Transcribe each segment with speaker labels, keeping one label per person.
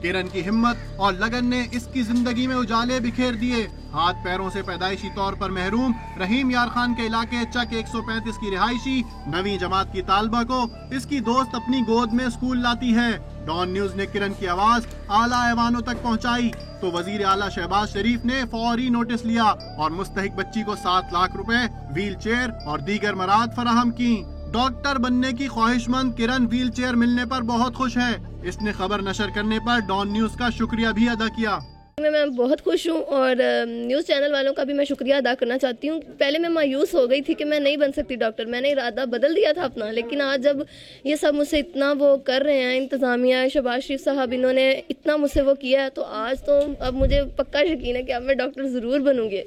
Speaker 1: किरण की हिम्मत और लगन ने इसकी जिंदगी में उजाले बिखेर दिए। हाथ पैरों से पैदाइशी तौर पर महरूम रहीम यार खान के इलाके चक 135 की रिहायशी 9वीं जमात की तालबा को इसकी दोस्त अपनी गोद में स्कूल लाती है। डॉन न्यूज ने किरण की आवाज आला ऐवानों तक पहुंचाई तो वजीर आला शहबाज शरीफ ने फौरी नोटिस लिया और मुस्तहिक बच्ची को 7 लाख रुपए, व्हील चेयर और दीगर मराद फराहम की। डॉक्टर बनने की ख्वाहिशमंद किरण व्हील चेयर मिलने पर बहुत खुश है। इसने खबर नशर करने पर डॉन न्यूज का शुक्रिया भी अदा किया।
Speaker 2: मैं बहुत खुश हूँ और न्यूज़ चैनल वालों का भी मैं शुक्रिया अदा करना चाहती हूँ। पहले मैं मायूस हो गई थी कि मैं नहीं बन सकती डॉक्टर, मैंने इरादा बदल दिया था अपना, लेकिन आज जब ये सब मुझसे इतना वो कर रहे हैं, इंतज़ामिया शहबाज शरीफ साहब इन्होंने इतना मुझसे वो किया है, तो आज तो अब मुझे पक्का यकीन है कि अब मैं डॉक्टर ज़रूर बनूंगी।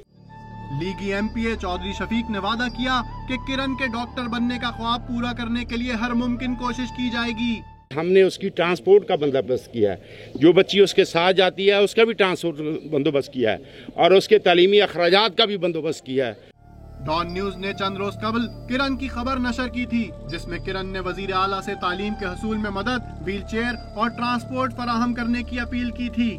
Speaker 1: लीगी MPA चौधरी शफीक ने वादा किया कि किरण के डॉक्टर बनने का ख्वाब पूरा करने के लिए हर मुमकिन कोशिश की जाएगी।
Speaker 3: हमने उसकी ट्रांसपोर्ट का बंदोबस्त किया है, जो बच्ची उसके साथ जाती है उसका भी ट्रांसपोर्ट बंदोबस्त किया है और उसके तालीमी अखराजात का भी बंदोबस्त किया है।
Speaker 1: डॉन न्यूज ने चंद रोज कबल किरण की खबर नशर की थी, जिसमें किरण ने वजीर आला से तालीम के हसूल में मदद, व्हील चेयर और ट्रांसपोर्ट फराहम करने की अपील की थी।